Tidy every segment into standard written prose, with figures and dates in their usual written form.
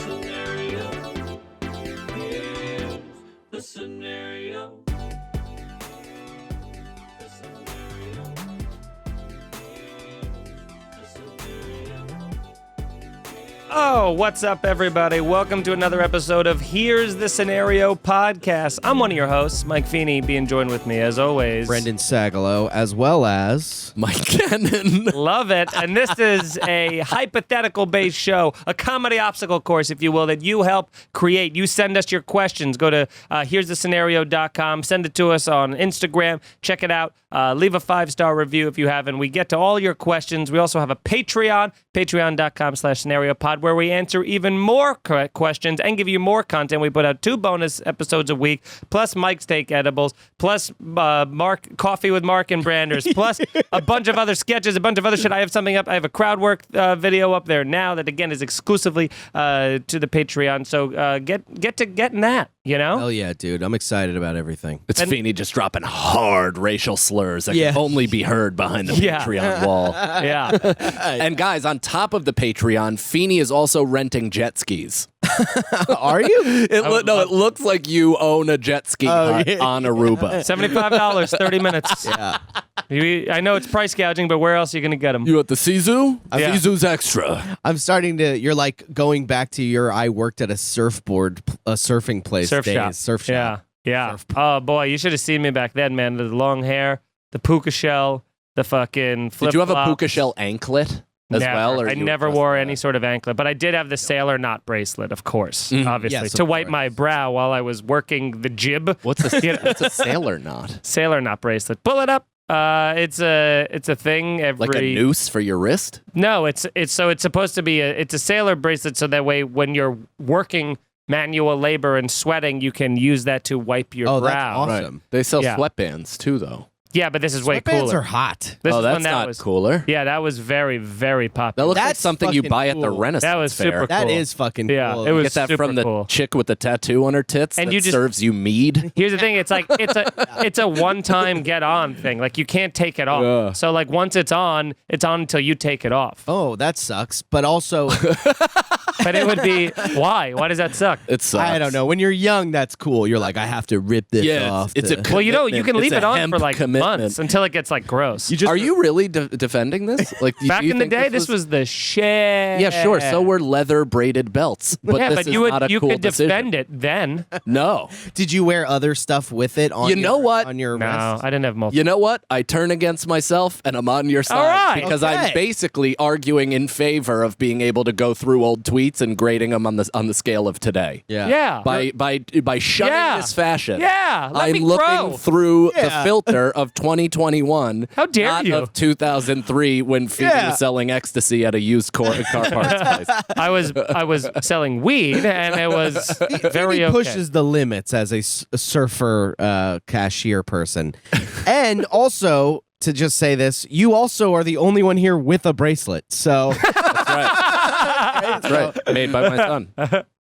scenario. Here's the scenario. Oh, what's up, everybody? Welcome to another episode of Here's the Scenario podcast. I'm one of your hosts, Mike Feeney, being joined with me, as always, Brendan Sagalow, as well as Mike Cannon. Love it. And this is a hypothetical-based show, a comedy obstacle course, if you will, that you help create. You send us your questions. Go to here'sthescenario.com. Send it to us on Instagram. Check it out. Leave a 5-star review if you haven't. We get to all your questions. We also have a Patreon, patreon.com/scenariopod, where we answer even more questions and give you more content. We put out 2 bonus episodes a week, plus Mike's Take Edibles, plus Coffee with Mark and Branders, plus a bunch of other sketches, a bunch of other shit. I have something up. I have a crowd work video up there now that, again, is exclusively to the Patreon. So get to getting that, you know? hell yeah, dude. I'm excited about everything. It's Feeney just dropping hard racial slurs that can only be heard behind the Patreon wall. Yeah. And guys, on top of the Patreon, Feeney is also renting jet skis. Are you? It looks like you own a jet ski hut on Aruba. $75, 30 minutes. Yeah. I know it's price gouging, but where else are you going to get them? You at the Sisu? Yeah. Sisu's extra. I'm starting to, you're like going back to your, I worked at a surfing place. Surf days. shop. Surf shop. Yeah. Oh, boy, you should have seen me back then, man. The long hair, the puka shell, the fucking flip-flops. Did you have a puka shell anklet as well? Or I never wore any sort of anklet, but I did have the sailor knot bracelet, of course, obviously, Yes, to of wipe course. my brow while I was working the jib. What's a sailor knot? Sailor knot bracelet. Pull it up. It's a thing every... Like a noose for your wrist? No, it's supposed to be it's a sailor bracelet, so that way when you're working manual labor and sweating, you can use that to wipe your brow. That's awesome. They sell Yeah. sweatbands too, though. Yeah, but this is way Sweatbands cooler. are hot. This is That's when that not was cooler. Yeah, that was very, very That popular. looks like That's something you fucking buy at the cool. Renaissance That was fair. super That cool. is fucking Yeah, cool. it was Get that super from the cool. chick with the tattoo on her tits And that you just- serves you mead. Here's the thing, it's like it's a one-time get on thing. Like you can't take it off. Yeah. So like once it's on until you take it off. Oh, that sucks. But also, But it would be why? Why does that suck? It sucks. I don't know. When you're young, that's cool. You're like, I have to rip this off. it's a to- Well, you know, you can It's leave a it on hemp for like commitment. months until it gets like gross. Are you really defending this? Like do Back you in the think day, this was the shit. Yeah, sure. So were leather braided belts, but yeah, this but is you not a you cool could decision. defend it then. No. Did you wear other stuff with it on You know what? on your No, wrist? I didn't have multiple. You know what? I turn against myself, and I'm on your side All right. because Okay. I'm basically arguing in favor of being able to go through old tweets and grading them on the scale of today. Yeah. By shunning Yeah. this fashion. Yeah, let I'm me looking grow. through the Yeah. filter of 2021. How dare not you. Of 2003 when Feeney Yeah. was selling ecstasy at a used car parts place. I was selling weed, and it was very He okay. pushes the limits as a surfer cashier person. And also, to just say this, you also are the only one here with a bracelet. So That's right. Made by my son.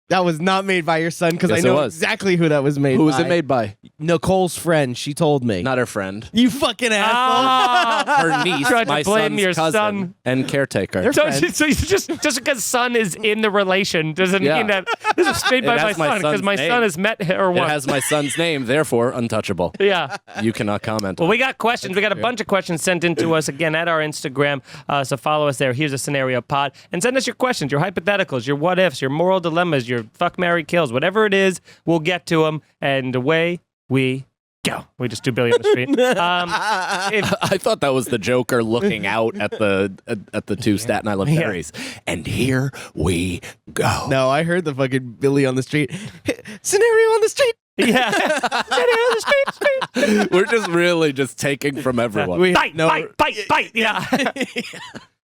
that was not made by your son, because Yes, I it know was. exactly who that was made Who by. was it made by? Nicole's friend. She told me. Not her friend. You fucking asshole. Ah, Her niece, Tried to my blame son's your cousin, son. and caretaker. They're so, friends. so you just because son is in the relation doesn't Yeah. mean that this is made by It my has my son, because son's my name. son has met her It once. has my son's name, therefore untouchable. Yeah. You cannot comment. Well, we got questions. We got a bunch of questions sent in to us, again, at our Instagram. So follow us there. Here's a Scenario Pod. And send us your questions, your hypotheticals, your what-ifs, your moral dilemmas, your fuck, marry, kills. Whatever it is, we'll get to them. And away we go. We just do Billy on the street. I thought that was the Joker looking out at the two Staten Island Yeah. ferries. And here we go. No, I heard the fucking Billy on the street. Scenario on the street. Yeah. Scenario on the street. We're just really just taking from everyone. We Bite, no, bite. Yeah.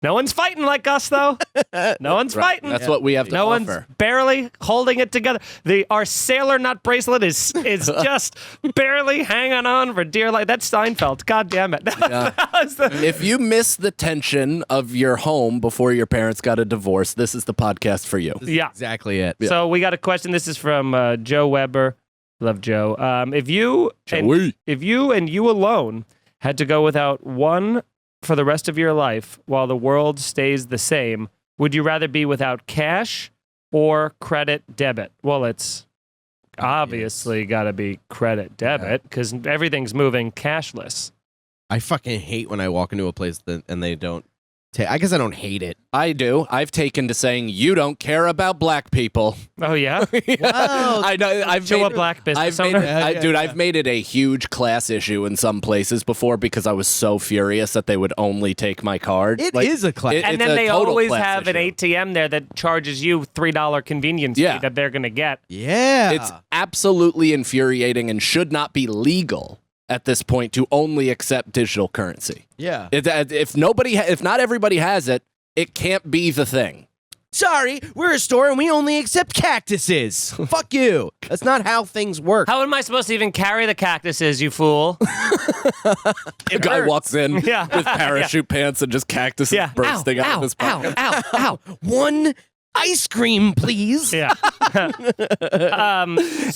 No one's fighting like us, though. No one's Right. fighting. That's what we have to No offer. one's barely holding it together. Our sailor nut bracelet is just barely hanging on for dear life. That's Seinfeld. God damn it. That was the- If you miss the tension of your home before your parents got a divorce, this is the podcast for you. yeah. exactly it. So we got a question. This is from Joe Weber. Love Joe. If you and you alone had to go without one for the rest of your life while the world stays the same, would you rather be without cash or credit debit? Well, it's obviously got to be credit debit because everything's moving cashless. I fucking hate when I walk into a place and they don't. I guess I don't hate it. I do. I've taken to saying you don't care about black people. Oh yeah, Wow. I know. to a black business owner. I've made it a huge class issue in some places before because I was so furious that they would only take my card. It is a class. And it's then a they total always class have an issue. ATM there that charges you $3 convenience fee that they're going to get. Yeah. It's absolutely infuriating and should not be legal at this point to only accept digital currency. yeah. If not everybody has it, it can't be the thing. Sorry, we're a store and we only accept cactuses. Fuck you. That's not how things work. How am I supposed to even carry the cactuses, you fool? A guy walks in Yeah. with parachute pants and just cactuses Yeah. bursting out of his pocket. Ow. One ice cream, please. Yeah.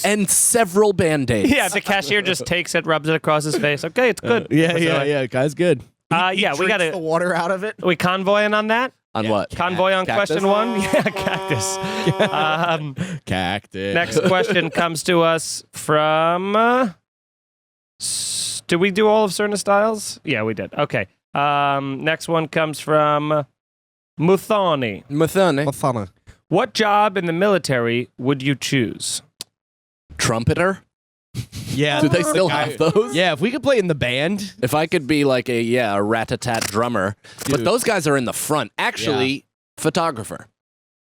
And several band-aids. Yeah, the cashier just takes it, rubs it across his face. Okay, it's good. Yeah. Guy's good. Yeah, we got the to. water out of it. We convoying on that? On what? Convoy on Cactus? question 1? Yeah, cactus. Cactus. Next question comes to us from. Did we do all of Cerna Styles? Yeah, we did. Okay. Next one comes from Muthoni. Muthoni. What job in the military would you choose? Trumpeter? Yeah. Do they still have those? Yeah, if we could play in the band. If I could be like a rat-a-tat drummer. But Dude. those guys are in the front. Actually, photographer.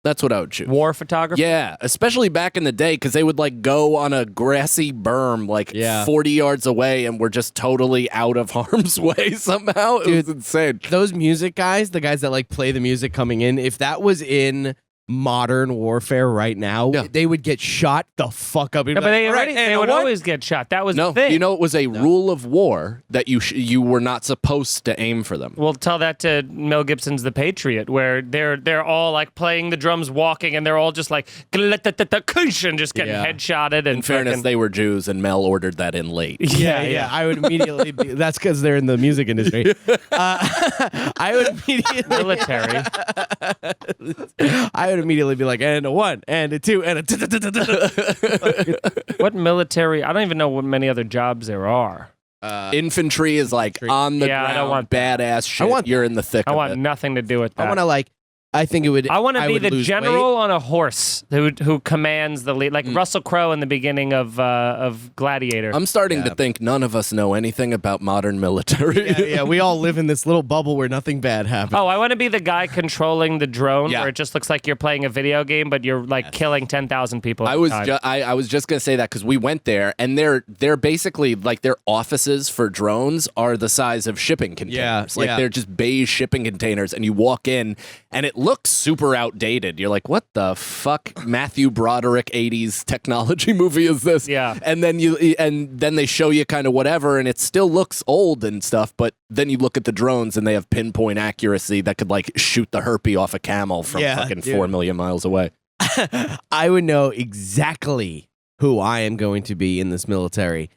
That's what I would choose. War photographer? Yeah, especially back in the day, because they would like go on a grassy berm like 40 yards away and we're just totally out of harm's way somehow. It was insane. Those music guys, the guys that like play the music coming in, if that was in modern warfare right now, they would get shot the fuck up. Yeah, but they would always get shot. That was the thing. You know, it was a rule of war that you were not supposed to aim for them. We'll tell that to Mel Gibson's The Patriot, where they're all like playing the drums, walking, and they're all just like and just getting headshotted. And in fairness, fucking- they were Jews, and Mel ordered that in late. Yeah. I would immediately be. That's because they're in the music industry. I would immediately. military. I would immediately be like, and a 1, and a 2, and a. What military? I don't even know what many other jobs there are. Infantry is like on the Yeah, I ground, don't want badass shit. You're in the thick I of want it. nothing to do with that. I want to like. I think it would. I want to be would the lose general weight. on a horse who commands the lead, like Russell Crowe in the beginning of Gladiator. I'm starting to think none of us know anything about modern military. Yeah, we all live in this little bubble where nothing bad happens. Oh, I want to be the guy controlling the drone, Yeah. where it just looks like you're playing a video game, but you're like killing 10,000 people. I at a was time. I was just gonna say that because we went there and they're basically like their offices for drones are the size of shipping containers. They're just beige shipping containers, and you walk in and it looks super outdated. You're like, what the fuck, Matthew Broderick 80s technology movie is this? Yeah. And then they show you kind of whatever, and it still looks old and stuff. But then you look at the drones and they have pinpoint accuracy that could like shoot the herpy off a camel from fucking 4 million miles away. I would know exactly who I am going to be in this military.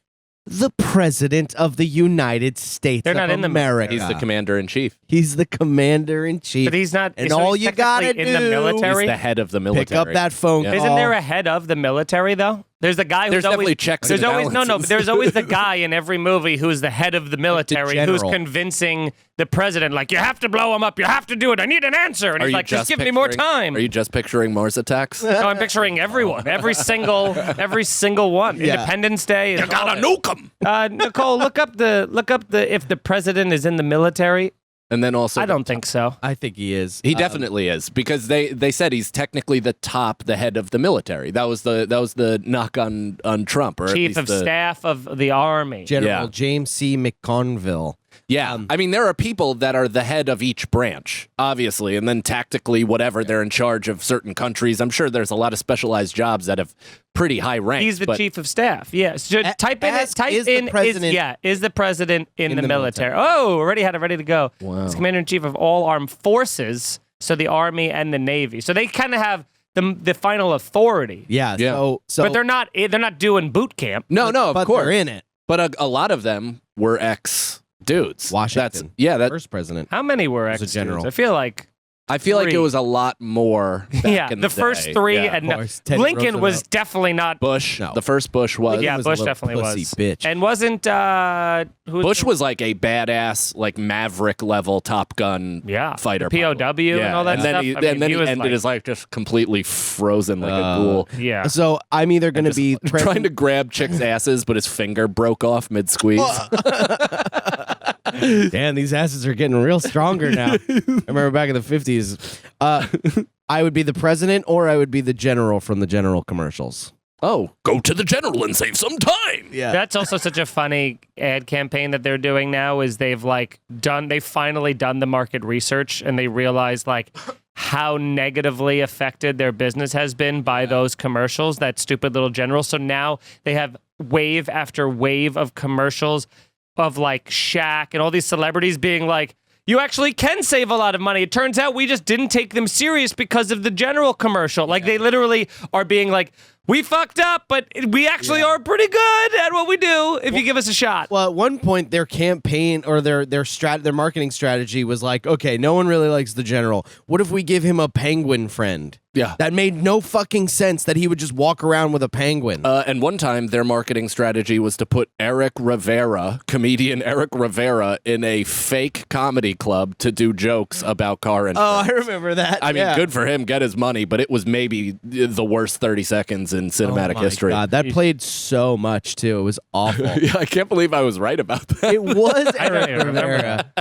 The President of the United States They're of not in the America. He's the commander-in-chief. He's the commander-in-chief. But he's not. And so all he's you gotta technically in the do- military. He's the head of the military. Pick up that phone call. Isn't there a head of the military though? There's the guy who's There's always definitely checks There's and always no. balances. But there's always the guy in every movie who's the head of the military who's general. convincing the president, like, you have to blow him up, you have to do it. I need an answer, and he's like, just give me more time. Are you just picturing Mars attacks? No, I'm everyone, every single one. Yeah. Independence Day. You gotta nuke him. Nicole, look up the if the president is in the military. And then also, I don't think so. I think he is. He definitely is, because they said he's technically the head of the military. That was the knock on Trump, or at Chief least of the- staff of the army. General Yeah. James C. McConville. Yeah, I mean, there are people that are the head of each branch, obviously, and then tactically, whatever, they're in charge of certain countries. I'm sure there's a lot of specialized jobs that have pretty high ranks. He's the but chief of staff. Yes. Yeah. Type in. Ask, Type is the in. president Is the president in the the military? military? Oh, already had it ready to go. Wow. He's commander in chief of all armed forces, so the army and the navy. So they kind of have the final authority. Yeah. Yeah. So But they're not doing boot camp. no, of but course, they're in it. but a lot of them were ex dudes. Washington. That's First president. How many were As a ex general. I feel like I feel like it was a lot more back in the the first day. three, Yeah. and course. Teddy Lincoln was Roosevelt. definitely not. Bush. No. The first Bush was. Yeah, was a Bush little definitely pussy was. bitch. And wasn't who was Bush was like a badass, like Maverick level Top Gun fighter. POW and all that and then stuff. He, I mean, and then he he was ended like- his life just completely frozen like a ghoul. Yeah. So I'm either going to be Trying to grab chicks' asses, but his finger broke off mid squeeze. Damn, these asses are getting real stronger now. I remember back in the 50s. I would be the president or I would be the general from the General commercials. Oh, go to the general and save some time. Yeah. That's also such a funny ad campaign that they're doing now is they've finally done the market research and they realized like how negatively affected their business has been by those commercials, that stupid little general. So now they have wave after wave of commercials of like Shaq and all these celebrities being like, you actually can save a lot of money. It turns out we just didn't take them serious because of the general commercial. Like they literally are being like, we fucked up, but we actually are pretty good at what we do if you give us a shot. Well, at one point, their campaign or their marketing strategy was like, okay, no one really likes the general. What if we give him a penguin friend? Yeah. That made no fucking sense that he would just walk around with a penguin. And one time, their marketing strategy was to put comedian Eric Rivera, in a fake comedy club to do jokes about car insurance. I remember that. I mean, good for him, get his money, but it was maybe the worst 30 seconds in cinematic history. God, that played so much, too. It was awful. Yeah, I can't believe I was right about that. It was I don't Eric even remember Rivera.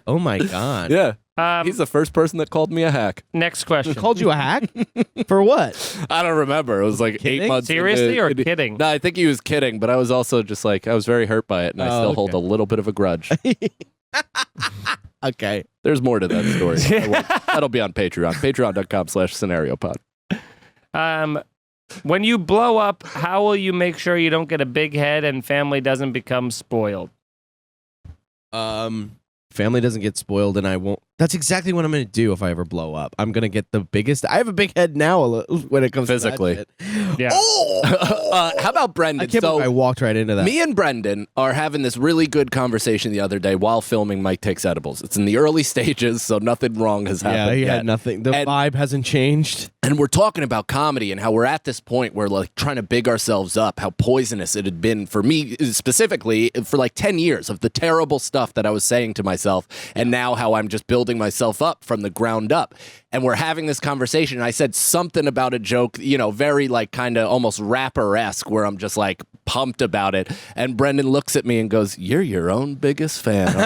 Oh, my God. Yeah. Um, He's the first person that called me a hack. Next question. Called you a hack? For what? I don't remember. It was like Kidding? 8 months. Seriously or kidding? No, I think he was kidding, but I was also just like, I was very hurt by it, and I still hold okay. a little bit of a grudge. Okay. There's more to that story. That'll be on Patreon. Patreon.com/scenariopod. When you blow up, how will you make sure you don't get a big head and family doesn't become spoiled? Family doesn't get spoiled, and I won't. That's exactly what I'm going to do if I ever blow up. I'm going to get the biggest. I have a big head now when it comes Physically. to that shit. Yeah. How about Brendan? I can't believe I walked right into that. Me and Brendan are having this really good conversation the other day while filming Mike Takes Edibles. It's in the early stages, so nothing wrong has yeah, happened he yet. had nothing. The vibe hasn't changed. And we're talking about comedy and how we're at this point where like trying to big ourselves up, how poisonous it had been for me specifically for like 10 years of the terrible stuff that I was saying to myself, and now how I'm just building myself up from the ground up. And we're having this conversation, and I said something about a joke, very like kind of almost rapper-esque, where I'm just like pumped about it. And Brendan looks at me and goes, "You're your own biggest fan, aren't you?"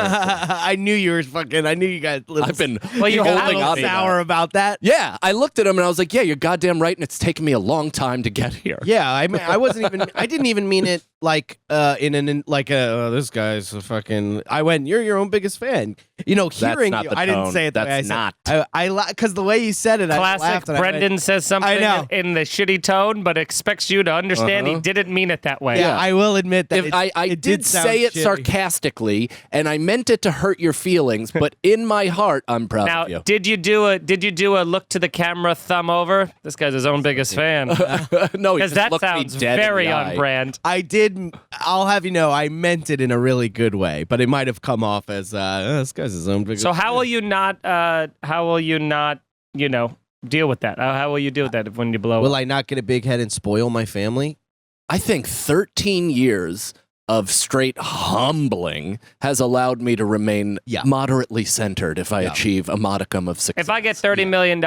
I knew you were fucking. I knew you guys. I've been you got a holding little on to sour that. about that. Yeah, I looked at him and I was like, "Yeah, you're goddamn right, and it's taken me a long time to get here." Yeah, I mean, I wasn't even. I didn't even mean it like this guy's a fucking. I went, "You're your own biggest fan." Hearing not you, the I didn't tone. say it. The way That's I said. not. I because the way you said it, I Classic laughed. And Brendan says something know. in the shitty tone, but expects you to understand he didn't mean it that way. Yeah, I will admit that I did sound say it shitty. sarcastically, and I meant it to hurt your feelings, but in my heart, I'm proud Now, of you. did you do a look to the camera, thumb over? This guy's his own biggest fan. No, he Because just that looked me sounds dead in very the eye. on brand. I did. I'll have you know, I meant it in a really good way, but it might have come off as this guy's his own biggest. So how will you not? Deal with that? How will you deal with that when you blow Will up? I not get a big head and spoil my family? I think 13 years of straight humbling has allowed me to remain moderately centered if I achieve a modicum of success. If I get $30 million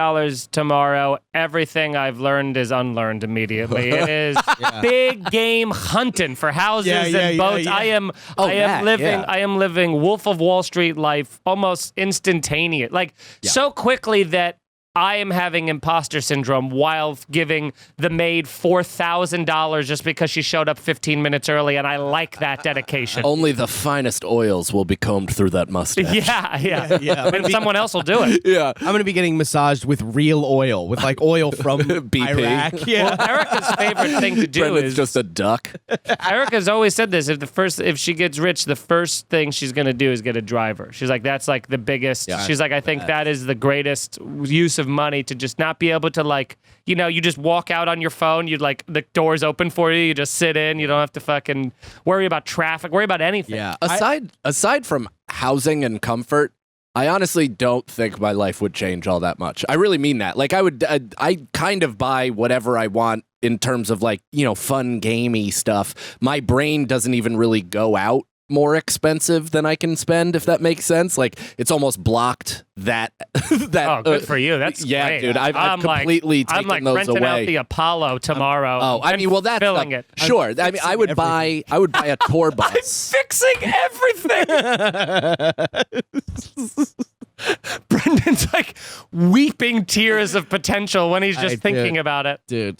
tomorrow, everything I've learned is unlearned immediately. It is big game hunting for houses and boats. yeah. I am living Wolf of Wall Street life almost instantaneous. So quickly that I am having imposter syndrome while giving the maid $4,000 just because she showed up 15 minutes early, and I like that dedication. Only the finest oils will be combed through that mustache. Yeah. And someone else will do it. Yeah. I'm going to be getting massaged with real oil, with like oil from BP. Iraq. Yeah. Well, Erica's favorite thing to do Brendan's is just a duck. Erica's always said this. If she gets rich, the first thing she's gonna do is get a driver. She's like, that's like the biggest. Yeah, she's like, I think that is the greatest use of money, to just not be able to you just walk out on your phone. You'd the doors open for you. You just sit in. You don't have to fucking worry about traffic. Worry about anything. Yeah. Aside from housing and comfort, I honestly don't think my life would change all that much. I really mean that. Like I kind of buy whatever I want in terms of like, fun gamey stuff. My brain doesn't even really go out more expensive than I can spend, if that makes sense. Like it's almost blocked that. Oh, good for you. That's great. Dude. I've completely taken I'm those renting away. out the Apollo tomorrow. That's filling it. Sure. I mean, I would buy a tour bus. Fixing everything. Brendan's like weeping tears of potential when he's just thinking about it. Dude.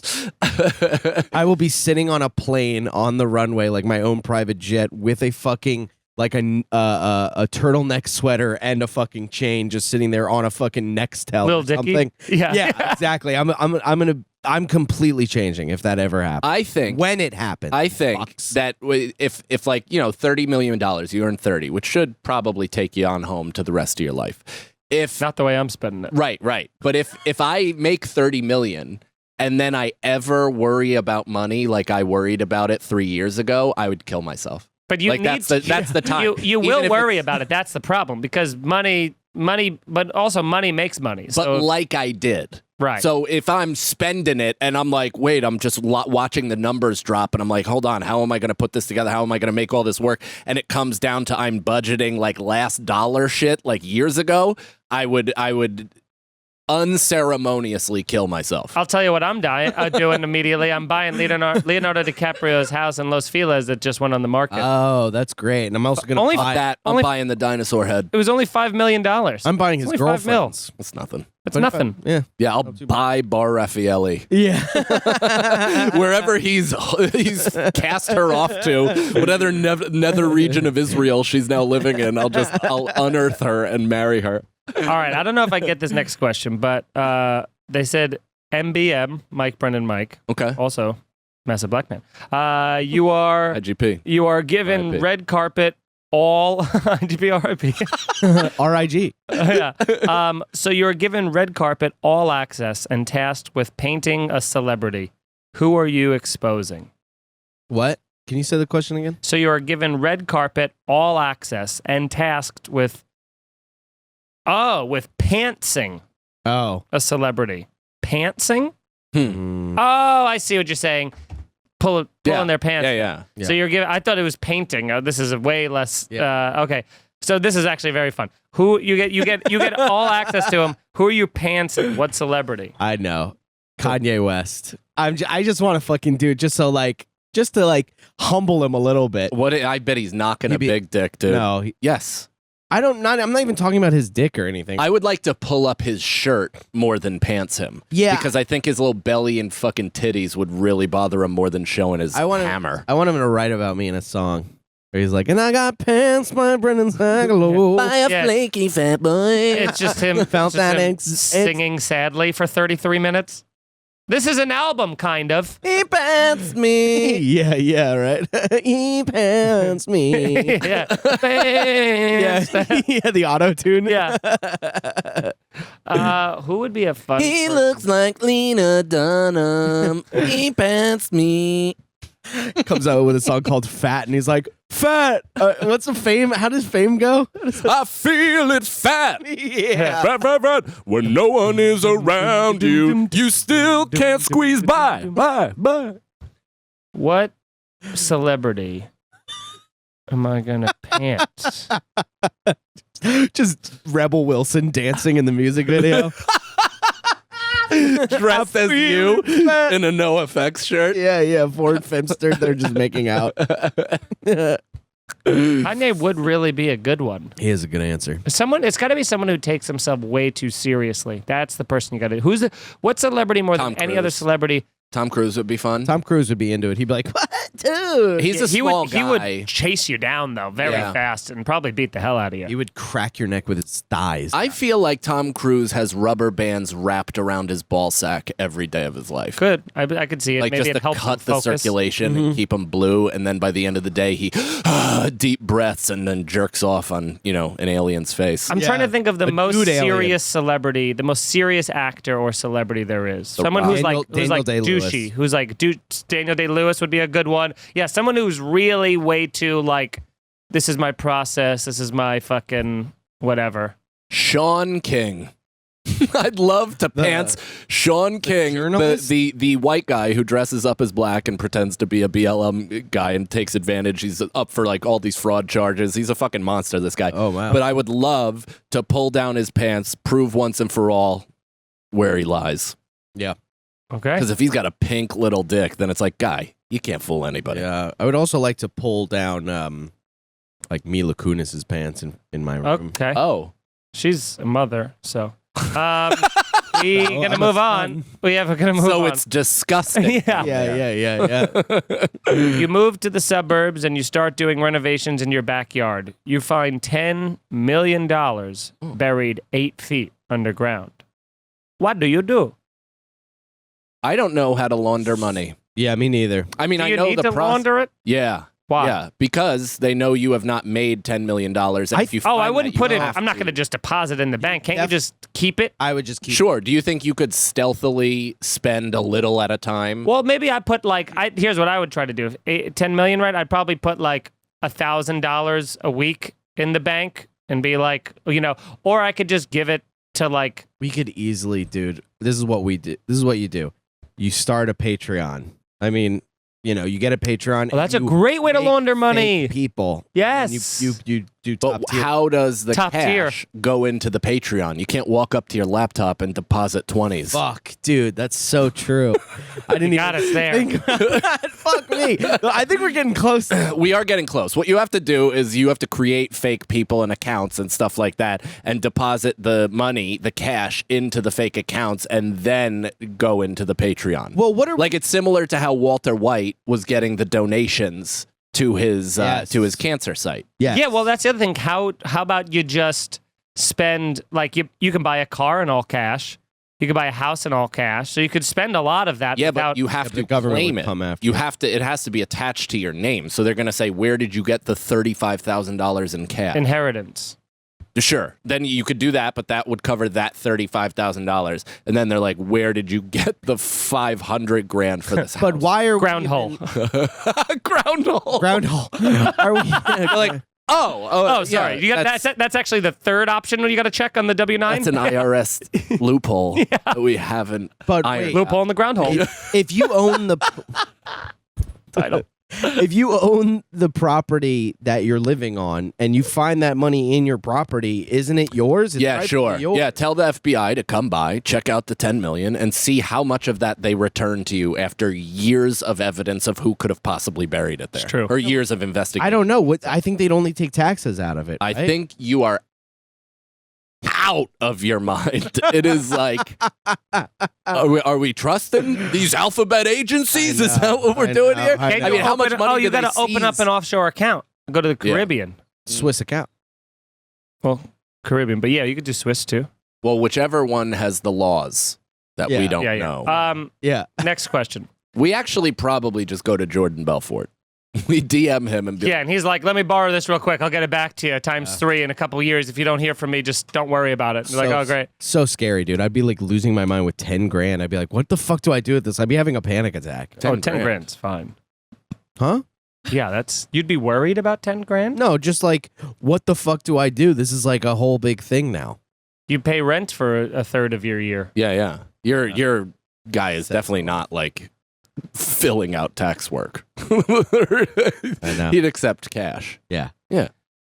I will be sitting on a plane on the runway, like my own private jet, with a fucking like a turtleneck sweater and a fucking chain, just sitting there on a fucking Nextel Lil or Dicky? something. Yeah. Exactly. I'm completely changing if that ever happens. I think when it happens. I think that if like, $30 million, you earn 30, which should probably take you on home to the rest of your life. If not the way I'm spending it. Right. But if I make 30 million and then I ever worry about money like I worried about it 3 years ago, I would kill myself. But you like need that's the time. You will worry about it. That's the problem, because money, but also money makes money. So, but like I did. Right. So if I'm spending it and I'm like, wait, I'm just watching the numbers drop and I'm like, hold on, how am I going to put this together? How am I going to make all this work? And it comes down to I'm budgeting like last dollar shit like years ago, I would unceremoniously kill myself. I'll tell you what I'm doing immediately. I'm buying Leonardo DiCaprio's house in Los Feliz that just went on the market. Oh, that's great. And I'm also going to buy that. I'm buying the dinosaur head. It was only $5 million. I'm buying his girlfriend's. It's nothing. It's nothing. Yeah, I'll buy Bar Raffaele. Yeah. Wherever he's cast her off to, whatever nether region of Israel she's now living in, I'll unearth her and marry her. All right, I don't know if I get this next question, but they said MBM, Mike Brendan Mike. Okay. Also, Massive Black Man. You are IGP. You are given RIP. red carpet all IGP RIP. RIG. Yeah. So you are given red carpet all access and tasked with painting a celebrity. Who are you exposing? What? Can you say the question again? So you are given red carpet all access and tasked with pantsing a celebrity. Pantsing? Oh, I see what you're saying. Pulling their pants. Yeah. So you're giving. I thought it was painting. This is a way less. Okay. So this is actually very fun. Who you get all access to him. Who are you pantsing? What celebrity? I know. Kanye West. I just want to fucking do it just to humble him a little bit. I bet he's knocking a big dick, dude. No. Yes. I'm not even talking about his dick or anything. I would like to pull up his shirt more than pants him. Yeah. Because I think his little belly and fucking titties would really bother him more than showing his hammer. I want him to write about me in a song. Where he's like, and I got pants by Brendan Sagalow. By a flaky fat boy. It's just him, singing sadly for 33 minutes. This is an album, kind of. He pants me. Yeah, right. He pants me. Yeah. Yeah, the auto-tune. Yeah. Who would be a fun He person? looks like Lena Dunham. He pants me. Comes out with a song called Fat, and he's like, Fat. What's the fame? How does fame go? I feel it's fat. Yeah. Fat. When no one is around you, you still can't squeeze by. What celebrity am I going to pants? Just Rebel Wilson dancing in the music video. Dressed as you in a NoFX shirt. Yeah. Ford Finster. They're just making out. Kanye would really be a good one. He is a good answer. It's got to be someone who takes himself way too seriously. That's the person you got to. What celebrity more than any other celebrity? Tom Cruise would be fun. Tom Cruise would be into it. He'd be like, what, dude? He's a small guy. He would chase you down, though, very fast and probably beat the hell out of you. He would crack your neck with his thighs. I feel like Tom Cruise has rubber bands wrapped around his ball sack every day of his life. Good. I could see it. Like Maybe just it to helps cut him the focus. circulation and keep him blue, and then by the end of the day, he deep breaths and then jerks off on an alien's face. I'm trying to think of the A most nude alien. serious celebrity, the most serious actor or celebrity there is. Someone Rock. who's like Daniel Day-Lewis. douchey, who's like Daniel Day-Lewis would be a good one. Yeah, someone who's really way too like, this is my process, this is my fucking whatever. Sean King. I'd love to pants Sean King, the white guy who dresses up as black and pretends to be a BLM guy and takes advantage. He's up for like all these fraud charges. He's a fucking monster, this guy. Oh, wow. But I would love to pull down his pants, prove once and for all where he lies. Yeah. Okay. Because if he's got a pink little dick, then it's like, guy, you can't fool anybody. Yeah. I would also like to pull down like Mila Kunis's pants in my room. Okay. Oh. She's a mother, so. We're gonna move on. We're gonna move on. So it's disgusting. Yeah. You move to the suburbs and you start doing renovations in your backyard. You find $10 million buried 8 feet underground. What do you do? I don't know how to launder money. Yeah, me neither. I mean, Do I you know need the to process. launder it? Yeah. Why? Yeah, because they know you have not made $10 million. And if you I find wouldn't that, put you it. have I'm not going to just deposit in the bank. Can't you just keep it? I would just keep. Sure. Do you think you could stealthily spend a little at a time? Well, maybe I put here's what I would try to do. If 10 million, right? I'd probably put like $1,000 a week in the bank and be like, or I could just give it to like. We could easily, dude. This is what we do. This is what you do. You start a Patreon. I mean, you get a Patreon. Well, that's a and you great way to make launder money. fake people. Yes. And you do top But tier. how does the Top tier. cash go into the Patreon? You can't walk up to your laptop and deposit 20s. Fuck, dude, that's so true. I didn't You got even us there. think about that. Fuck me. I think we're getting close. We are getting close. What you have to do is you have to create fake people and accounts and stuff like that and deposit the money, the cash, into the fake accounts and then go into the Patreon. Well, what are Like it's similar to how Walter White was getting the donations to his cancer site. Yeah, well, that's the other thing. How about you just spend, like, you can buy a car in all cash. You can buy a house in all cash. So you could spend a lot of that Yeah, without... but you have the to government claim would it. come after You have to. It has to be attached to your name. So they're going to say, "Where did you get the $35,000 in cash?" inheritance. Sure. Then you could do that, but that would cover that $35,000. And then they're like, "Where did you get the $500,000 for this house?" But why are Ground we hole. ground hole. Ground hole. Are we You're like, Oh, sorry. yeah, You got that's actually the third option when you got to check on the W-9. That's an IRS loophole that we haven't. But ironed wait, Loophole in the ground hole. if you own the Title. if you own the property that you're living on and you find that money in your property, isn't it yours? It's Yeah, rightfully sure. yours. Yeah, tell the FBI to come by, check out the 10 million, and see how much of that they return to you after years of evidence of who could have possibly buried it there. It's true. Or years of investigation. I don't know. I think they'd only take taxes out of it. I right? think you are out of your mind. It is like, are we trusting these alphabet agencies? Is that what we're I doing know, here? I Can't know. you how much open- money Oh, you do they got to open up seize? an offshore account. Go to the Yeah. Caribbean. Swiss account. Well, Caribbean, but yeah, you could do Swiss too. Well, whichever one has the laws that we Yeah. don't Yeah. know. Yeah. Next question. We actually probably just go to Jordan Belfort. We DM him and be Yeah, and he's like, "Let me borrow this real quick. I'll get it back to you times 3 in a couple of years. If you don't hear from me, just don't worry about it." You're like, "Oh, great." So scary, dude. I'd be like losing my mind with 10 grand. I'd be like, what the fuck do I do with this? I'd be having a panic attack. 10 grand. grand's fine. Huh? Yeah, you'd be worried about 10 grand? No, just like, what the fuck do I do? This is like a whole big thing now. You pay rent for a third of your year. Yeah. Your guy is definitely not like filling out tax work. I know. He'd accept cash. Yeah.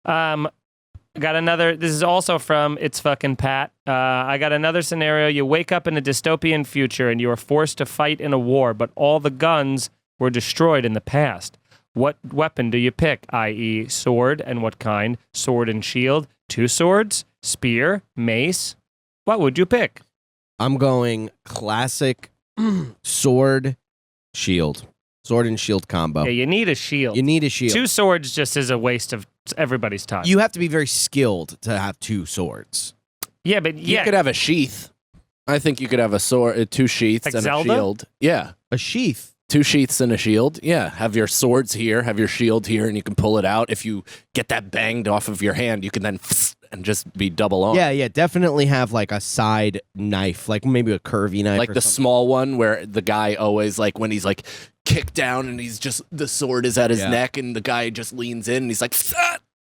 Got another. This is also from It's Fucking Pat. I got another scenario. You wake up in a dystopian future and you are forced to fight in a war, but all the guns were destroyed in the past. What weapon do you pick? I.e., sword, and what kind? Sword and shield, 2 swords, spear, mace. What would you pick? I'm going classic sword, shield. Sword and shield combo. Yeah, you need a shield. You need a shield. 2 swords just is a waste of everybody's time. You have to be very skilled to have 2 swords. Yeah, but You yeah, could have a sheath. I think you could have a sword, 2 sheaths Like and Zelda? a shield. Yeah. A sheath. 2 sheaths and a shield. Yeah. Have your swords here, have your shield here, and you can pull it out. If you get that banged off of your hand, you can then and just be double on. Yeah, definitely have like a side knife, like maybe a curvy knife. Like or the something. small one where the guy always, like, when he's like kicked down and he's just, the sword is at his Yeah. neck and the guy just leans in and he's like,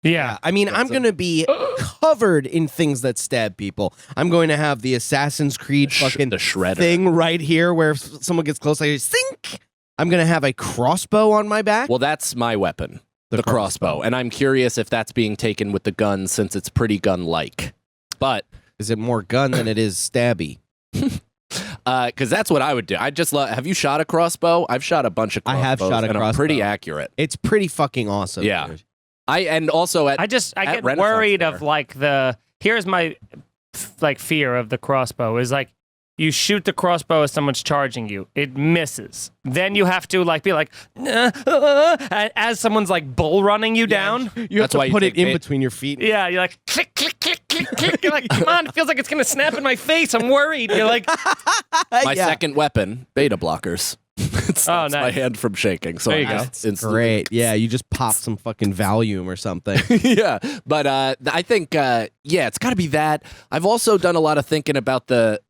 Yeah. I mean, I'm going to be covered in things that stab people. I'm going to have the Assassin's Creed fucking the shredder thing right here where if someone gets close, I just sink. I'm going to have a crossbow on my back. Well, that's my weapon, the crossbow. And I'm curious if that's being taken with the gun since it's pretty gun-like. But is it more gun than it is stabby? Because that's what I would do. I just love. Have you shot a crossbow? I've shot a bunch of crossbows. I have shot a and crossbow. I'm pretty accurate. It's pretty fucking awesome. Yeah. Dude. I get worried of like here's my like fear of the crossbow is like you shoot the crossbow as someone's charging you, it misses, then you have to like be like as someone's like bull running you down. You have to put it in between your feet. Yeah, you're like click click click click click. You're like, come on, it feels like it's gonna snap in my face. I'm worried. You're like, my second weapon, beta blockers. It stops my hand from shaking. So there you go. It's great. Yeah, you just pop some fucking Valium or something. Yeah, but I think it's got to be that. I've also done a lot of thinking about the.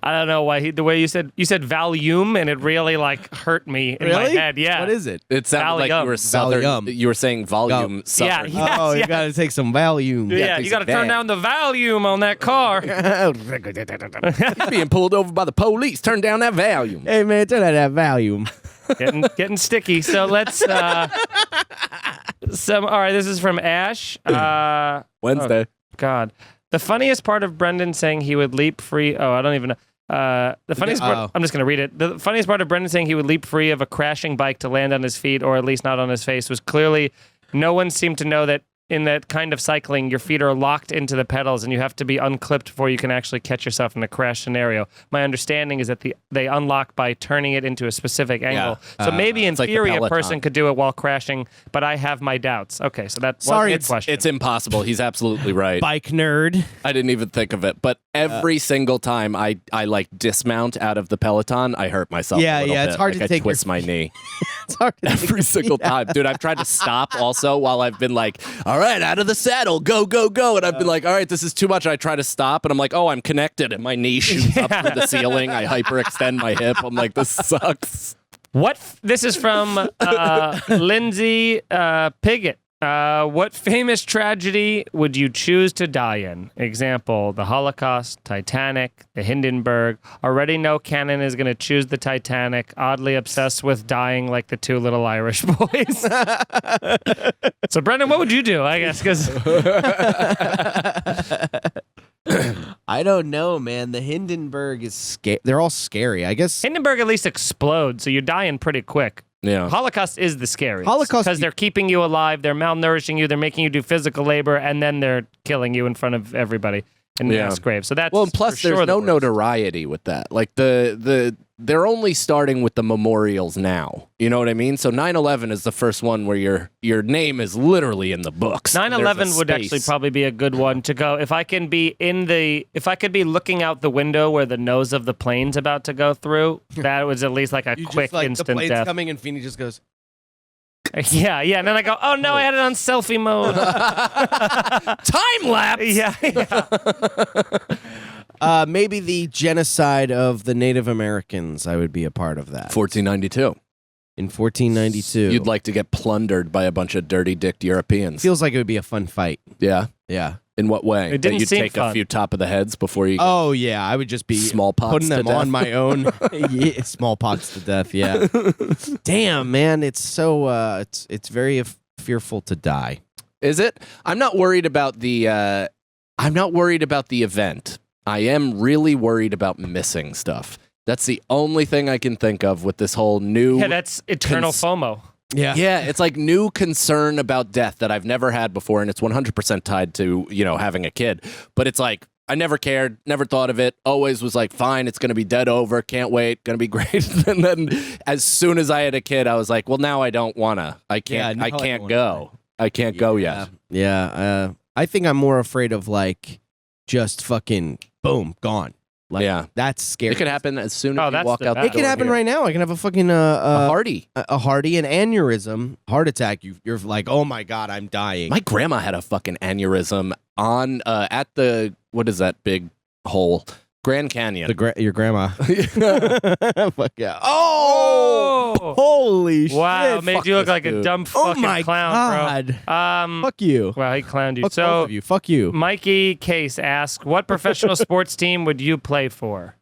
I don't know why the way you said Valium and it really like hurt me in my head. Yeah, what is it? It sounded like you were southern. Valium. You were saying volume. Yeah, yes, you gotta take some Valium. Yeah, you gotta turn down the Valium on that car. You're being pulled over by the police. Turn down that Valium. Hey man, turn down that Valium. Getting sticky. So let's all right, this is from Ash. Wednesday. Oh, God. The funniest part of Brendan saying he would leap free. Oh, I don't even know. The funniest part, I'm just going to read it. The funniest part of Brendan saying he would leap free of a crashing bike to land on his feet, or at least not on his face, was clearly no one seemed to know that in that kind of cycling, your feet are locked into the pedals and you have to be unclipped before you can actually catch yourself in a crash scenario. My understanding is that they unlock by turning it into a specific angle. So maybe in theory a person could do it while crashing, but I have my doubts. Okay, so that wasn't a question. It's impossible. He's absolutely right. Bike nerd. I didn't even think of it, but every single time I like dismount out of the Peloton, I hurt myself. a little bit. It's hard to take. I twist my knee. It's hard to every single time, dude. I've tried to stop also while I've been like, all right, out of the saddle, go, go, go. And I've been like, all right, this is too much. And I try to stop and I'm like, oh, I'm connected. And my knee shoots up through the ceiling. I hyperextend my hip. I'm like, this sucks. This is from Lindsay Piggott. What famous tragedy would you choose to die in? Example, the Holocaust, Titanic, the Hindenburg. Already know Cannon is going to choose the Titanic, oddly obsessed with dying like the two little Irish boys. So, Brendan, what would you do, I guess? Because I don't know, man. The Hindenburg is scary. They're all scary. I guess Hindenburg at least explodes, so you're dying pretty quick. Yeah. Holocaust is the scariest. Holocaust, because they're keeping you alive, they're malnourishing you, they're making you do physical labor, and then they're killing you in front of everybody in mass graves. So that's and plus there's no notoriety with that. Like they're only starting with the memorials now. You know what I mean? So 9/11 is the first one where your name is literally in the books. 9/11 would actually probably be a good one to go. If I could be looking out the window where the nose of the plane's about to go through, that was at least like a quick instant the plane's death. coming and Feeney just goes. Yeah, and then I go, oh no, I had it on selfie mode. Time lapse. Yeah. Maybe the genocide of the Native Americans. I would be a part of that. 1492. In 1492. You'd like to get plundered by a bunch of dirty-dicked Europeans. Feels like it would be a fun fight. Yeah. Yeah. In what way? It didn't you'd seem take fun. a few top of the heads before you. Oh yeah, I would just be smallpox putting them to death. on my own. Yeah, smallpox to death. Yeah. Damn, man, it's so it's very fearful to die. Is it? I'm not worried about the. I'm not worried about the event. I am really worried about missing stuff. That's the only thing I can think of with this whole new. Yeah, that's eternal FOMO. Yeah, it's like new concern about death that I've never had before, and it's 100% tied to, having a kid. But it's like, I never cared, never thought of it, always was like, fine, it's going to be dead over, can't wait, going to be great. And then as soon as I had a kid, I was like, well, now I don't want to. I can't go. I can't go yet. Yeah, I think I'm more afraid of like just fucking boom, gone. Like, that's scary. It could happen as soon as you walk out the door. It could happen right now. I can have a fucking a hearty, an aneurysm, heart attack. You're like, oh my god, I'm dying. My grandma had a fucking aneurysm on at the what is that big hole? Grand Canyon. Your grandma. Fuck yeah. Oh! Holy shit. Wow, made fuck you look this like a dude. dumb Oh fucking my clown, God. bro. Fuck you. Wow, he clowned you. Fuck both So, of you. Fuck you. Mikey Case asks, what professional sports team would you play for?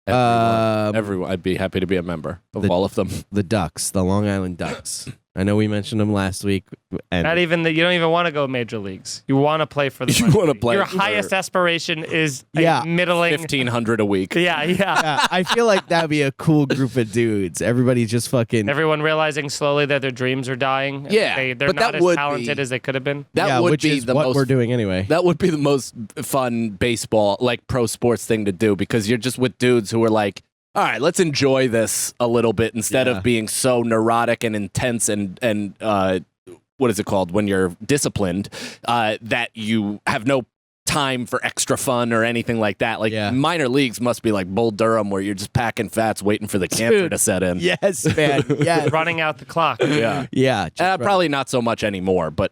Everyone. I'd be happy to be a member of all of them. The Ducks, the Long Island Ducks. I know we mentioned them last week. And Not even you don't even want to go major leagues. You want to play for the You money. wanna play Your for- highest aspiration is Yeah. a middling. 1,500 a week. Yeah. yeah, I feel like that'd be a cool group of dudes. Everybody's just fucking. Everyone realizing slowly that their dreams are dying. Yeah, They're but not that as would talented be- as they could have been. That yeah, would which be is the what most. we're doing anyway. That would be the most fun baseball, like pro sports thing to do, because you're just with dudes who are like, all right, let's enjoy this a little bit instead Yeah. of being so neurotic and intense and what is it called when you're disciplined that you have no time for extra fun or anything like that. Like Yeah. minor leagues must be like Bull Durham where you're just packing fats waiting for the cancer Dude. to set in. Yes, man. Yes. Running out the clock. Yeah. Yeah. just right. Probably not so much anymore, but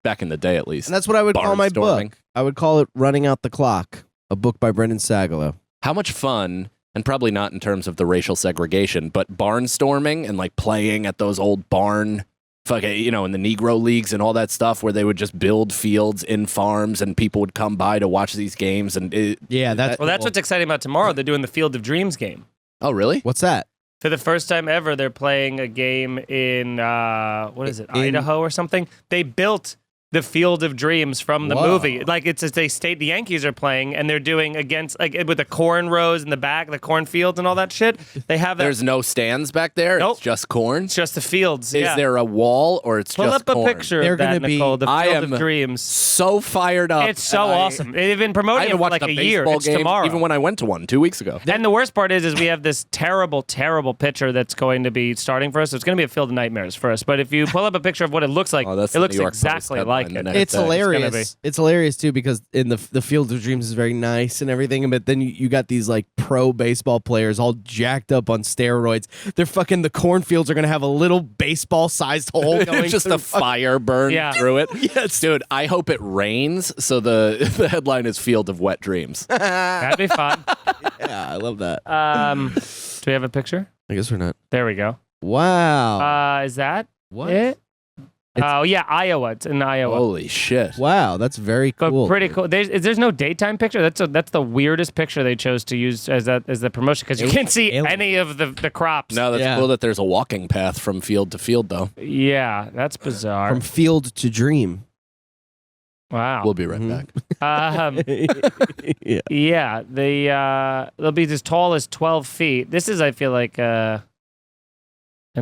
back in the day at least. And that's what I would call my Barnstorming. book. I would call it Running Out the Clock, a book by Brendan Sagalow. How much fun, and probably not in terms of the racial segregation, but barnstorming and like playing at those old barn, in the Negro leagues and all that stuff where they would just build fields in farms and people would come by to watch these games. And Yeah, that's Well, that's what's exciting about tomorrow. They're doing the Field of Dreams game. oh, really? What's that? For the first time ever, they're playing a game in, what is it, Idaho or something? They built the Field of Dreams from the Whoa. movie. Like, it's a state the Yankees are playing, and they're doing against, like, with the corn rows in the back, the cornfields and all that shit. They have that. There's no stands back there. Nope. It's just corn. It's just the fields. Is yeah. there a wall or it's Pull just up a corn? picture They're of that, gonna be- Nicole, the I Field am of Dreams. So fired up. It's so and awesome. They've been I promoting it haven't for watched like a a year. baseball It's game tomorrow. even when I went to one 2 weeks ago. And the worst part is we have this terrible, terrible pitcher that's going to be starting for us. So it's going to be a field of nightmares for us. But if you pull up a picture of what it looks like, Oh, that's it the looks New York Post exactly like headline it. the next It's day. hilarious. It's hilarious too because in the Field of Dreams is very nice and everything, but then you got these like pro baseball players all jacked up on steroids. They're fucking the cornfields are gonna have a little baseball sized hole going just through a fire burn Yeah. through it. Yes. Dude, I hope it rains so the headline is Field of Wet Dreams. That'd be fun. Yeah, I love that. Do we have a picture? I guess we're not. There we go. Wow. Is that What? it? It's- Oh, yeah, Iowa. It's in Iowa. Holy shit. Wow, that's very But cool. pretty cool. There's no daytime picture. That's the weirdest picture they chose to use as the promotion because you can't see Alien. any of the crops. No, that's Yeah. cool that there's a walking path from field to field, though. Yeah, that's bizarre. From field to dream. Wow. We'll be right Mhm. back. Yeah. Yeah, they'll be as tall as 12 feet. This is, I feel like, an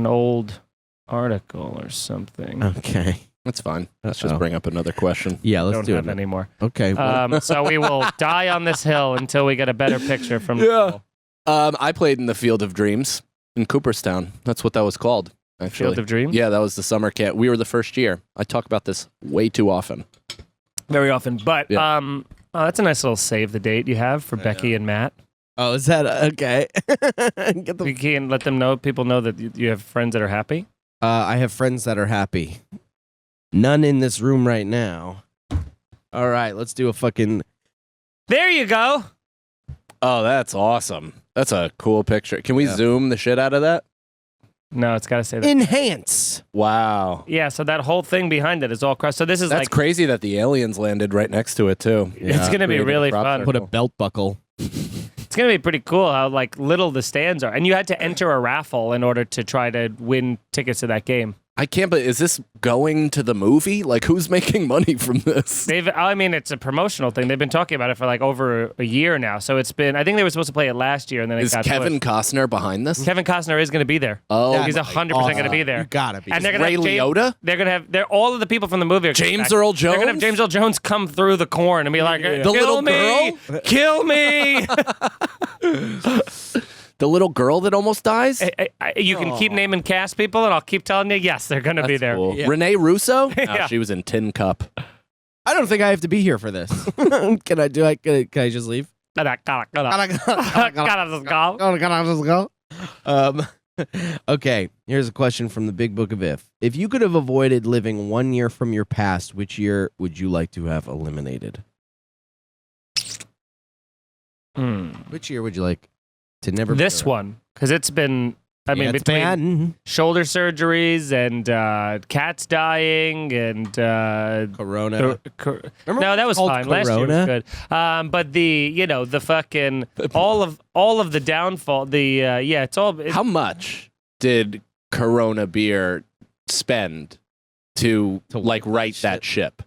old article or something. Okay. That's fine. Let's just Uh-oh. bring up another question. Yeah, let's Don't do have it. anymore. Okay. well, So we will die on this hill until we get a better picture from Yeah. Nicole. I played in the Field of Dreams in Cooperstown. That's what that was called, actually. Field of Dreams. Yeah, that was the summer camp. We were the first year. I talk about this way too often. Very often. But Yeah. that's a nice little save the date you have for Becky and Matt. oh, is that okay? Get the You can let them know, people know that you have friends that are happy. I have friends that are happy. None in this room right now. All right, let's do a fucking. There you go. Oh, that's awesome. That's a cool picture. Can we Yeah. zoom the shit out of that? No, it's got to say that. Enhance. Wow. Yeah, so that whole thing behind it is all crushed. So this is That's like, crazy that the aliens landed right next to it, too. it's going to be Creative really props fun. are Put a cool. belt buckle. It's going to be pretty cool how like little the stands are. And you had to enter a raffle in order to try to win tickets to that game. I can't, but is this going to the movie? Like, who's making money from this? It's a promotional thing. They've been talking about it for like over a year now. So it's been, I think they were supposed to play it last year and then it Is got Kevin pushed. Costner behind this? Kevin Costner is going to be there. Oh, He's my 100% God. going to be there. You gotta be. And they're gonna Ray have Liotta? They're gonna have. They're all of the people from the movie. Are gonna James be back. Earl They're gonna have Jones? James Earl Jones come through the corn and be like, The "Kill little me, kill me." The little girl that almost dies? You can keep naming cast people, and I'll keep telling you, yes, they're gonna be there. Cool. Yeah. Renee Russo? No, Yeah. she was in Tin Cup. I don't think I have to be here for this. Can I do? Can I just leave? Gotta just go. Can I just go? Okay, here's a question from the Big Book of If. If you could have avoided living 1 year from your past, which year would you like to have eliminated? Which year would you like to never? This one, because it's been. I mean, between shoulder surgeries and cats dying and Corona. No, that was fine. Last year was good. But the fucking all of the downfall. It's all. How much did Corona beer spend to like right that ship?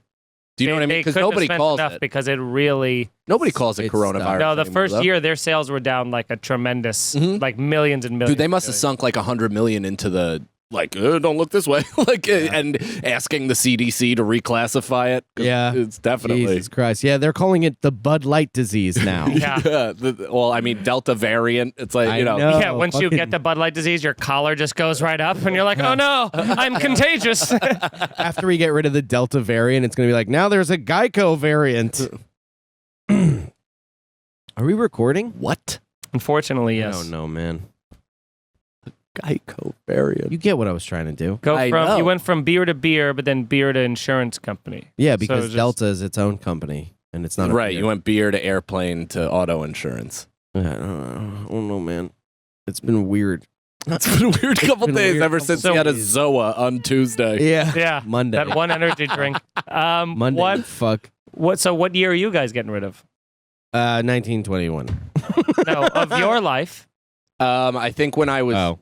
Do you know what I mean? Because nobody calls it because it really nobody calls it coronavirus. No, the first year their sales were down like a tremendous, like millions and millions. Dude, they must have sunk like $100 million into the don't look this way, and asking the CDC to reclassify it. Yeah, it's definitely Jesus Christ. Yeah, they're calling it the Bud Light disease now. Well, I mean, Delta variant. It's like know. Yeah, once you get the Bud Light disease, your collar just goes right up, and you're like, oh no, I'm contagious. After we get rid of the Delta variant, it's going to be like, now there's a Geico variant. Are we recording? What? Unfortunately, yes. I don't know, man. Geico variant. You get what I was trying to do. You went from beer to beer, but then beer to insurance company. Yeah, because Delta is its own company, and it's not a right. beer. You went beer to airplane to auto insurance. I don't know, man. It's been weird. It's been a weird couple days ever since he had a Zoa on Tuesday. Yeah. Monday. That one energy drink. Monday. Fuck. So what year are you guys getting rid of? 1921. No, of your life. I think when I was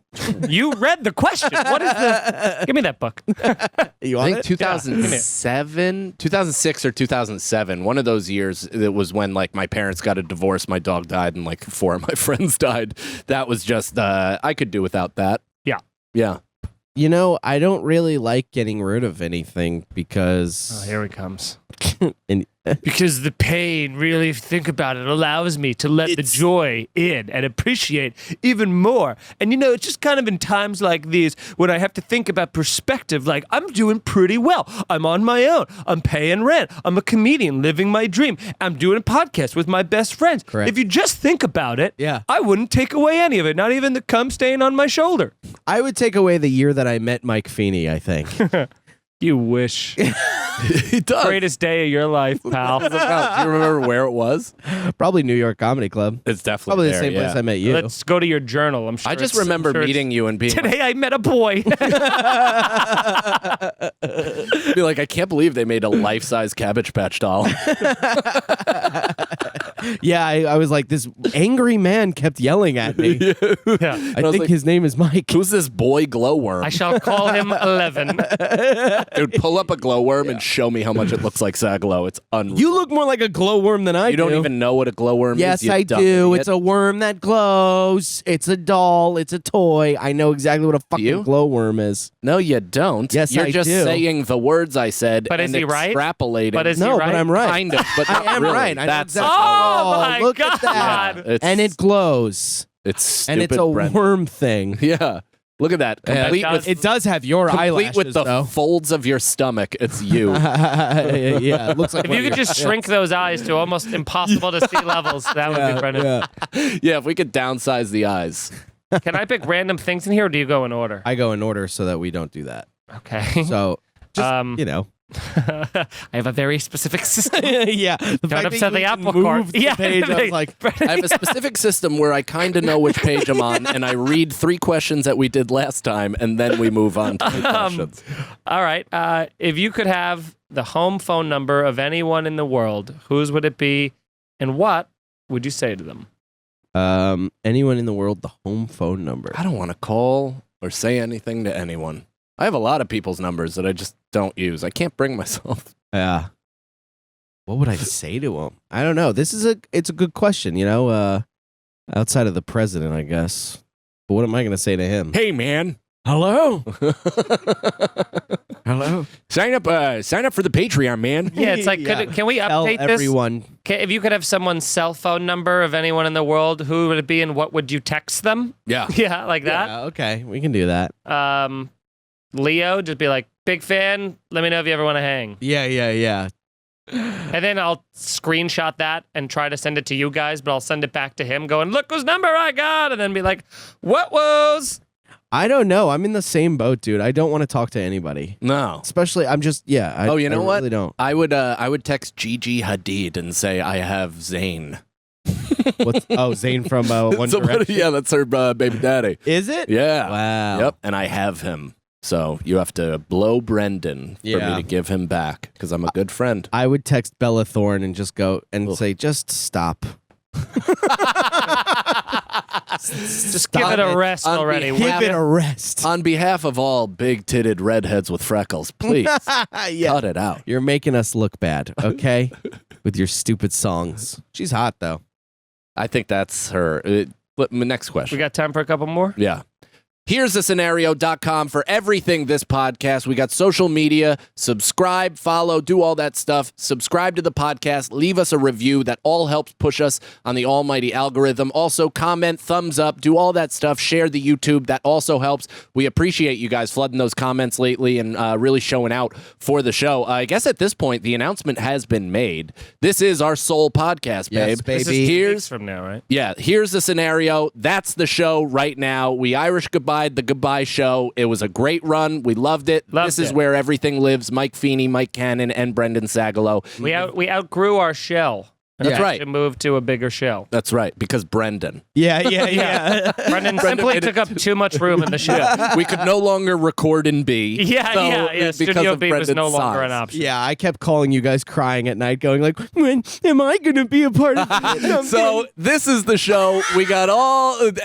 You read the question. What is the? Give me that book. You I want think it? 2007, 2006 or 2007. One of those years, it was when like my parents got a divorce, my dog died, and like 4 of my friends died. That was just I could do without that. Yeah. You know, I don't really like getting rid of anything because Here he comes. and Because the pain, really, if you think about it, allows me to let the joy in and appreciate even more. And it's just kind of in times like these when I have to think about perspective, like I'm doing pretty well. I'm on my own. I'm paying rent. I'm a comedian living my dream. I'm doing a podcast with my best friends. Correct. If you just think about it, Yeah. I wouldn't take away any of it, not even the cum stain on my shoulder. I would take away the year that I met Mike Feeney, I think. You wish. He does. Greatest day of your life, pal. Do you remember where it was? Probably New York Comedy Club. It's definitely Probably there, the same place I met you. Let's go to your journal. I'm sure. I just remember meeting you and being Today I met a boy. be like, I can't believe they made a life-size Cabbage Patch doll. Yeah, I was like, this angry man kept yelling at me. Yeah. I think his name is Mike. Who's this boy glowworm? I shall call him 11. Dude, pull up a glowworm and show me how much it looks like Sagalow. It's unreal. You look more like a glowworm than I do. You don't even know what a glowworm Yes, is. I do. It's a worm that glows. It's a doll. It's a toy. I know exactly what a fucking glowworm is. No, you don't. Yes, You're I just do. saying the words I said But and is he right? extrapolating. But is No, he but right? I'm right. Kind of, but not I am really. right. I know That's exactly. Oh, my look God. at that. It's- And it glows. It's stupid, And it's a Brent. worm thing. Yeah. Look at that. Complete with It does have your complete eyelashes, with the though. folds of your stomach. It's you. Yeah, it looks like If one you of could your- just shrink those eyes to almost impossible to see levels, that would be Brennan. Yeah. Yeah, if we could downsize the eyes. Can I pick random things in here, or do you go in order? I go in order so that we don't do that. Okay. So, just, I have a very specific system. yeah. The Don't fact that upset you the apple moved cart. the Yeah, page, I was like, I have a specific system where I kind of know which page I'm on, and I read 3 questions that we did last time, and then we move on to the questions. All right. If you could have the home phone number of anyone in the world, whose would it be, and what would you say to them? anyone in the world, the home phone number. I don't want to call or say anything to anyone. I have a lot of people's numbers that I just don't use. I can't bring myself. Yeah. What would I say to him? I don't know. It's a good question, outside of the president, I guess. But what am I going to say to him? Hey, man. Hello? Hello? Sign up for the Patreon, man. Yeah, it's like, Yeah. can we Tell update this? everyone. If you could have someone's cell phone number of anyone in the world, who would it be, and what would you text them? Yeah. Yeah, like that. Yeah, okay. We can do that. Leo, just be like, big fan. Let me know if you ever want to hang. Yeah. And then I'll screenshot that and try to send it to you guys, but I'll send it back to him going, look whose number I got. And then be like, what was? I don't know. I'm in the same boat, dude. I don't want to talk to anybody. No. Especially, I'm just, I You know what? really don't. I would text Gigi Hadid and say I have Zayn. Zayn from One Somebody, Direction. yeah, that's her baby daddy. Is it? Yeah. Wow. Yep. And I have him. So you have to blow Brendan for me Yeah. to give him back because I'm a good friend. I would text Bella Thorne and just go and say, just stop. Just give it a rest On already. behalf- Give it a rest. On behalf of all big-titted redheads with freckles, please cut it out. You're making us look bad, okay? With your stupid songs. She's hot, though. I think that's her. Next question. We got time for a couple more? Yeah. Here's the scenario.com for everything this podcast. We got social media. Subscribe, follow, do all that stuff. Subscribe to the podcast. Leave us a review. That all helps push us on the almighty algorithm. Also, comment, thumbs up, do all that stuff. Share the YouTube. That also helps. We appreciate you guys flooding those comments lately and really showing out for the show. I guess at this point, the announcement has been made. This is our sole podcast, babe. Yes, baby. This is 2 Here's weeks from now, right? Yeah, here's the scenario. That's the show right now. We Irish goodbye the goodbye show. It was a great run. We loved it. This is where everything lives. Mike Feeney, Mike Cannon, and Brendan Sagalow. We outgrew our shell. And That's right. To move to a bigger shell. That's right, because Brendan. Yeah. Brendan simply took up too much room in the show. We could no longer record in B. Yeah. because Studio of B was Brendan's no longer size. an option. Yeah, I kept calling you guys crying at night, going like, when am I going to be a part of it? So this is the show. We got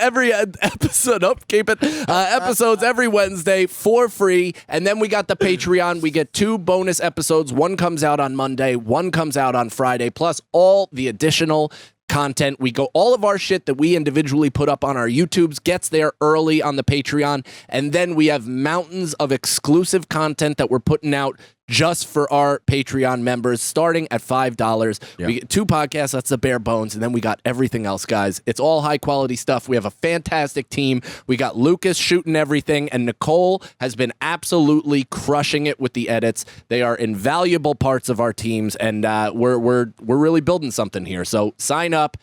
every episode keep it. Episodes every Wednesday for free, and then we got the Patreon. We get 2 bonus episodes. One comes out on Monday, one comes out on Friday, plus all the additional content. We go all of our shit that we individually put up on our YouTubes gets there early on the Patreon, and then we have mountains of exclusive content that we're putting out just for our Patreon members, starting at $5. Yep. We get 2 podcasts, that's the bare bones, and then we got everything else, guys. It's all high-quality stuff. We have a fantastic team. We got Lucas shooting everything, and Nicole has been absolutely crushing it with the edits. They are invaluable parts of our teams, and we're really building something here. So sign up.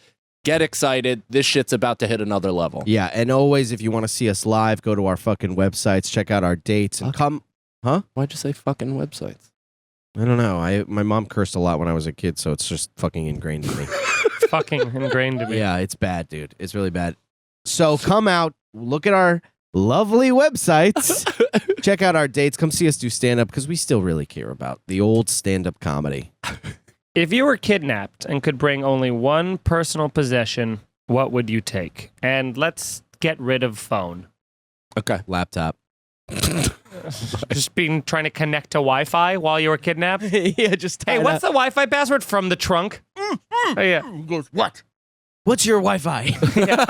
Get excited. This shit's about to hit another level. Yeah, and always, if you want to see us live, go to our fucking websites, check out our dates, and come. Huh? Why'd you say fucking websites? I don't know. My mom cursed a lot when I was a kid, so it's just fucking ingrained in me. Fucking ingrained to me. Yeah, it's bad, dude. It's really bad. So come out, look at our lovely websites, check out our dates, come see us do stand-up, because we still really care about the old stand-up comedy. If you were kidnapped and could bring only one personal possession, what would you take? And let's get rid of phone. Okay. Laptop. Just trying to connect to Wi-Fi while you were kidnapped. Yeah, just Hey, what's the Wi-Fi password from the trunk? Oh, yeah. He goes, what? What's your Wi-Fi? Yeah.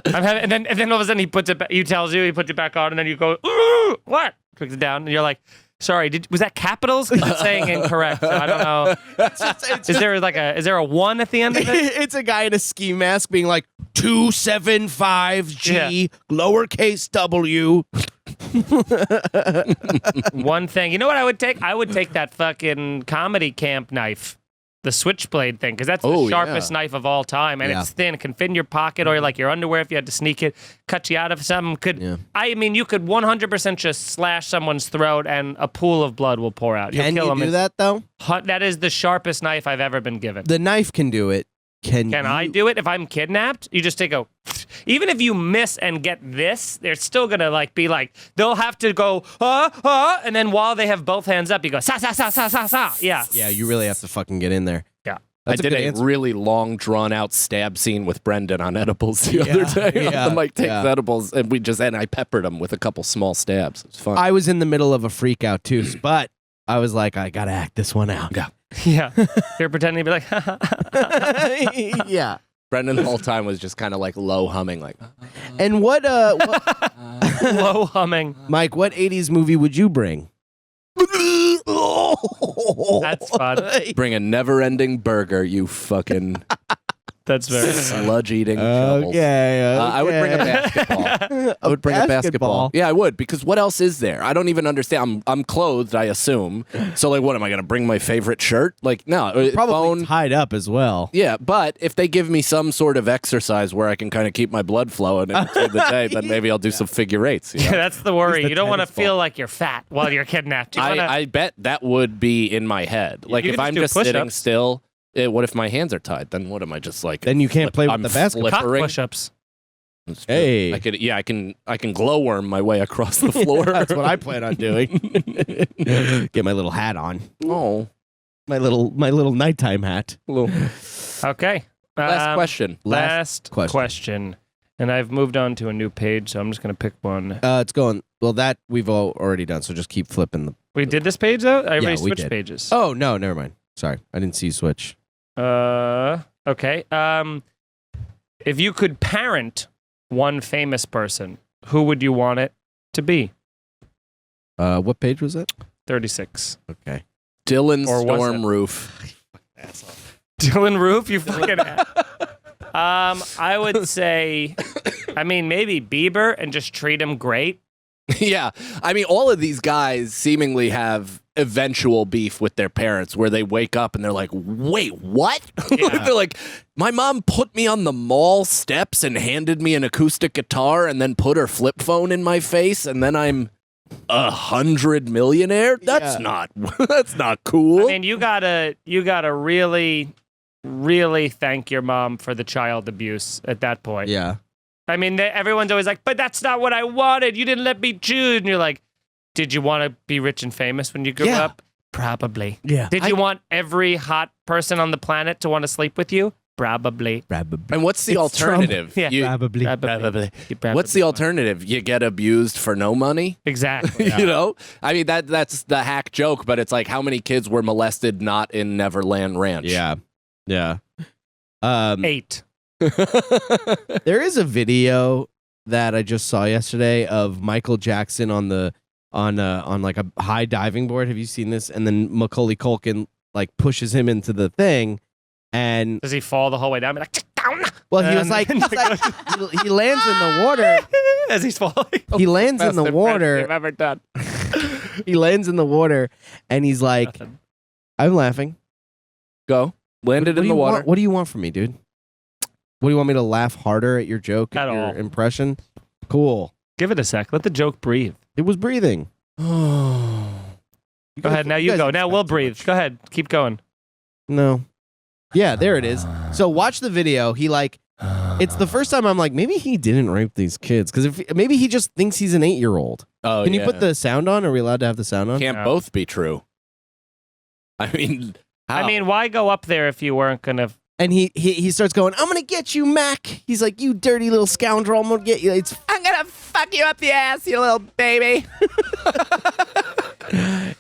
And then all of a sudden he puts it back. He tells you, he puts it back on, and then you go, "Ooh, what?" Clicks it down, and you're like, sorry, was that capitals? 'Cause it's saying incorrect. So I don't know. Is there a 1 at the end of it? It's a guy in a ski mask being like 275G lowercase W. One thing. You know what I would take? I would take that fucking comedy camp knife. The switchblade thing, because that's the sharpest knife of all time, and it's thin. It can fit in your pocket or like your underwear if you had to sneak it, cut you out of something. I mean, you could 100% just slash someone's throat, and a pool of blood will pour out. Can you do that though? That is the sharpest knife I've ever been given. The knife can do it. Can I do it if I'm kidnapped? You just take even if you miss and get this, they're still gonna be they'll have to go and then while they have both hands up, you go sa sa sa sa sa sa. Yeah. Yeah, you really have to fucking get in there. Yeah. That's I did a a really long, drawn-out stab scene with Brendan on edibles the other day. Yeah, Mike takes edibles, and I peppered him with a couple small stabs. It was fun. I was in the middle of a freak out too, but I was like, I gotta act this one out. Yeah. Yeah. You're pretending to be like, Yeah. Brendan the whole time was just kind of low humming, And what low humming. Mike, what 80s movie would you bring? That's fun. bring a never-ending burger, you fucking That's very fun. sludge-eating shovels. Okay. I would bring a basketball. I would bring a basketball. Yeah, I would, because what else is there? I don't even understand. I'm clothed, I assume. So, what am I going to bring my favorite shirt? No. Probably phone. tied up as well. Yeah, but if they give me some sort of exercise where I can kind of keep my blood flowing in between the day, then maybe I'll do some figure eights. You know? Yeah, that's the worry. the You don't want to tennis ball. feel like you're fat while you're kidnapped. You wanna, I bet that would be in my head. You If could I'm just just do sitting push-ups. still, What if my hands are tied? Then what am I just like? Then you can't play with I'm the basketball. Cock flippering? push-ups. That's true. Hey. I can glowworm my way across the floor. That's what I plan on doing. Get my little hat on. Oh, My little nighttime hat. Okay. last question. Last question. And I've moved on to a new page, so I'm just going to pick one. It's going. Well, that we've already done. So just keep flipping the. We did this page, though? I already we switched did. pages. Oh no, never mind. Sorry, I didn't see you switch. Okay. If you could parent one famous person, who would you want it to be? What page was it? 36. Okay. Dylan Or was Storm it? Roof. Dylan Roof, you fucking I would say, maybe Bieber and just treat him great. Yeah. I mean, all of these guys seemingly have eventual beef with their parents where they wake up and they're like, wait, what? Yeah. They're like, my mom put me on the mall steps and handed me an acoustic guitar and then put her flip phone in my face and then I'm 100 millionaire? That's not cool. I mean, you gotta really, really thank your mom for the child abuse at that point. Yeah. I mean, everyone's always like, but that's not what I wanted. You didn't let me choose. And you're like, did you want to be rich and famous when you grew Yeah. up? Probably. Yeah. Did you want every hot person on the planet to want to sleep with you? Probably. And what's the It's alternative? Trump. Yeah. Probably. Probably. What's the alternative? You get abused for no money? Exactly. You know? I mean, that's the hack joke, but it's like how many kids were molested not in Neverland Ranch? Yeah. Yeah. 8. There is a video that I just saw yesterday of Michael Jackson on like a high diving board. Have you seen this? And then Macaulay Culkin like pushes him into the thing, and Does he fall the whole way down? Be like, down. well, he was And- like, he lands in the water. As he's falling. He lands in the Best water. impression I've ever done. He lands in the water, and he's like, Nothing. "I'm laughing." Go. Landed What in do the you water. want- what do you want from me, dude? What do you want me to laugh harder at your joke, At your all. impression? Cool. Give it a sec. Let the joke breathe. It was breathing. Go ahead. Now you guys go. Now expect we'll too breathe. much. Go ahead. Keep going. No. Yeah, there it is. So watch the video. He like, it's the first time I'm like, maybe he didn't rape these kids because maybe he just thinks he's an 8-year-old. Oh, Can you yeah. put the sound on? Are we allowed to have the sound on? Can't No. both be true. I mean, how? I mean, why go up there if you weren't gonna? And he starts going, "I'm gonna get you, Mac." He's like, "You dirty little scoundrel! I'm gonna get you." I'm gonna fuck you up the ass, you little baby.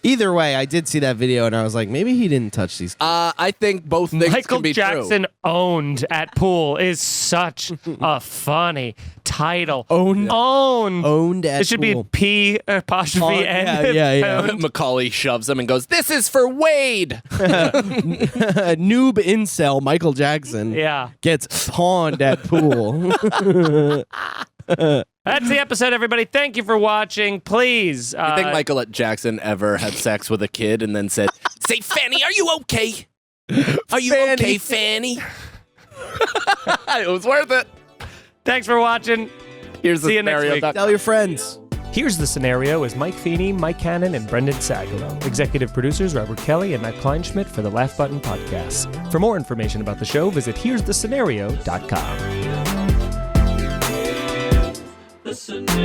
Either way, I did see that video, and I was like, maybe he didn't touch these. I think both things Michael can be Jackson true. owned at pool is such a funny title. Owned. Owned. At It should pool. be P apostrophe Oh, N. yeah. Owned. Macaulay shoves him and goes, "This is for Wade." Noob incel Michael Jackson Yeah. gets pawned at pool. That's the episode, everybody. Thank you for watching. Please. You think Michael Jackson ever had sex with a kid and then said, "Say, Fanny, are you okay? Are you Fanny." okay, Fanny?" It was worth it. Thanks for watching. Here's the See you next scenario. week. Tell your friends. Here's the Scenario is Mike Feeney, Mike Cannon, and Brendan Sagalow. Executive producers Robert Kelly and Matt Kleinschmidt for the Laugh Button Podcast. For more information about the show, visit here'sthescenario.com. The scenario.